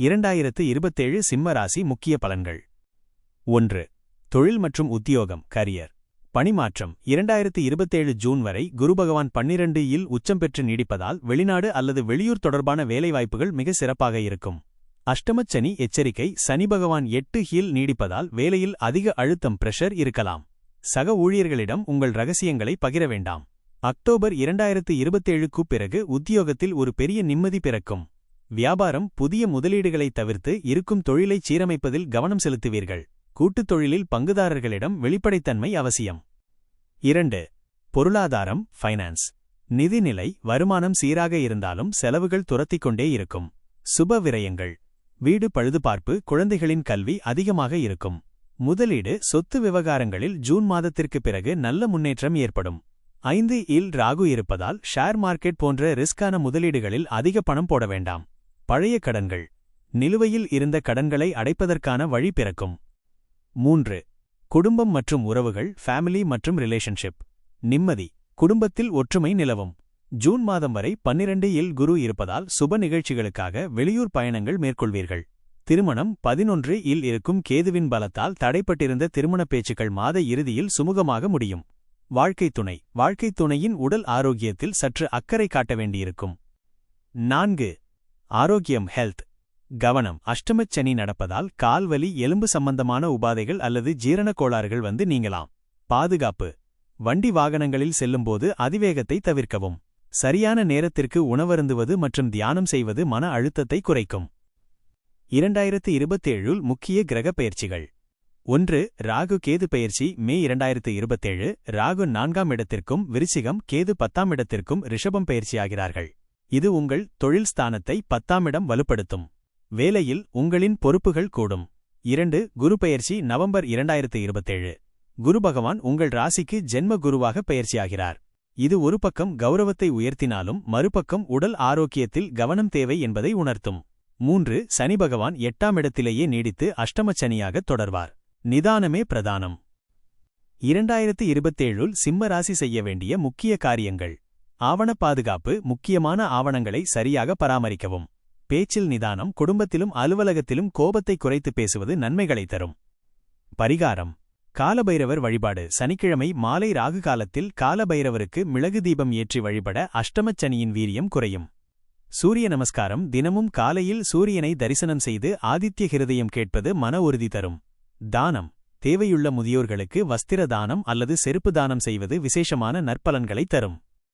2027 சிம்ம ராசி முக்கிய பலன்கள். 1. தொழில் மற்றும் உத்தியோகம் கரியர். பணிமாற்றம் 2027 ஜூன் வரை குருபகவான் 12 இல் உச்சம் பெற்று நீடிப்பதால் வெளிநாடு அல்லது வெளியூர் தொடர்பான வேலைவாய்ப்புகள் மிக சிறப்பாக இருக்கும். அஷ்டமச் சனி எச்சரிக்கை. சனி பகவான் 8 இல் நீடிப்பதால் வேலையில் அதிக அழுத்தம் பிரஷர் இருக்கலாம். சக ஊழியர்களிடம் உங்கள் ரகசியங்களை பகிர வேண்டாம். அக்டோபர் 2027க்கு பிறகு உத்தியோகத்தில் ஒரு பெரிய நிம்மதி பிறக்கும். வியாபாரம் புதிய முதலீடுகளை தவிர்த்து இருக்கும் தொழிலை சீரமைப்பதில் கவனம் செலுத்துவீர்கள். கூட்டுத் தொழிலில் பங்குதாரர்களிடம் வெளிப்படைத்தன்மை அவசியம். 2. பொருளாதாரம் ஃபைனான்ஸ். நிதிநிலை வருமானம் சீராக இருந்தாலும் செலவுகள் துரத்திக் கொண்டே இருக்கும். சுப விரயங்கள். வீடு பழுதுபார்ப்பு குழந்தைகளின் கல்வி அதிகமாக இருக்கும். முதலீடு சொத்து விவகாரங்களில் ஜூன் மாதத்திற்கு பிறகு நல்ல முன்னேற்றம் ஏற்படும். 5 இல் ராகு இருப்பதால் ஷேர் மார்க்கெட் போன்ற ரிஸ்கான முதலீடுகளில் அதிக பணம் போட வேண்டாம். பழைய கடன்கள். நிலுவையில் இருந்த கடன்களை அடைப்பதற்கான வழி பிறக்கும். 3. குடும்பம் மற்றும் உறவுகள் ஃபேமிலி மற்றும் ரிலேஷன்ஷிப். நிம்மதி. குடும்பத்தில் ஒற்றுமை நிலவும். ஜூன் மாதம் வரை 12 இல் குரு இருப்பதால் சுப நிகழ்ச்சிகளுக்காக வெளியூர் பயணங்கள் மேற்கொள்வீர்கள். திருமணம் 11 இல் இருக்கும் கேதுவின் பலத்தால் தடைப்பட்டிருந்த திருமணப் பேச்சுக்கள் மாத இறுதியில் சுமூகமாக முடியும். வாழ்க்கைத் துணை. வாழ்க்கைத் துணையின் உடல் ஆரோக்கியத்தில் சற்று அக்கறை காட்ட வேண்டியிருக்கும். 4. ஆரோக்கியம் ஹெல்த். கவனம். அஷ்டமச் சனி நடப்பதால் கால்வலி எலும்பு சம்பந்தமான உபாதைகள் அல்லது ஜீரணக் கோளாறுகள் வந்து நீங்கலாம். பாதுகாப்பு. வண்டி வாகனங்களில் செல்லும்போது அதிவேகத்தை தவிர்க்கவும். சரியான நேரத்திற்கு உணவருந்துவது மற்றும் தியானம் செய்வது மன அழுத்தத்தை குறைக்கும். 2027 முக்கிய கிரக பெயர்ச்சிகள். 1. ராகு கேது பெயர்ச்சி மே 2027. ராகு 4ஆம் இடத்திற்கும் விருச்சிகம் கேது 10ஆம் இடத்திற்கும் ரிஷபம் பெயர்ச்சியாகிறார்கள். இது உங்கள் தொழில் ஸ்தானத்தை 10ஆம் இடம் வலுப்படுத்தும். வேலையில் உங்களின் பொறுப்புகள் கூடும். 2. குரு பெயர்ச்சி நவம்பர் 2027. குரு பகவான் உங்கள் ராசிக்கு ஜென்ம குருவாக பெயர்ச்சியாகிறார். இது ஒரு பக்கம் கௌரவத்தை உயர்த்தினாலும் மறுபக்கம் உடல் ஆரோக்கியத்தில் கவனம் தேவை என்பதை உணர்த்தும். 3. சனி பகவான் 8ஆம் இடத்திலேயே நீடித்து அஷ்டமச் சனியாக தொடர்வார். நிதானமே பிரதானம். 2027 சிம்ம ராசி செய்ய வேண்டிய முக்கிய காரியங்கள். ஆவண பாதுகாப்பு. முக்கியமான ஆவணங்களை சரியாக பராமரிக்கவும். பேச்சில் நிதானம். குடும்பத்திலும் அலுவலகத்திலும் கோபத்தை குறைத்து பேசுவது நன்மைகளை தரும். பரிகாரம். காலபைரவர் வழிபாடு. சனிக்கிழமை மாலை ராகு காலத்தில் காலபைரவருக்கு மிளகு தீபம் ஏற்றி வழிபட அஷ்டமச் சனியின் வீரியம் குறையும். சூரிய நமஸ்காரம். தினமும் காலையில் சூரியனை தரிசனம் செய்து ஆதித்ய ஹிருதயம் கேட்பது மன உறுதி தரும். தானம். தேவையுள்ள முதியோர்களுக்கு வஸ்திர தானம் அல்லது செருப்பு தானம் செய்வது விசேஷமான நற்பலன்களை தரும்.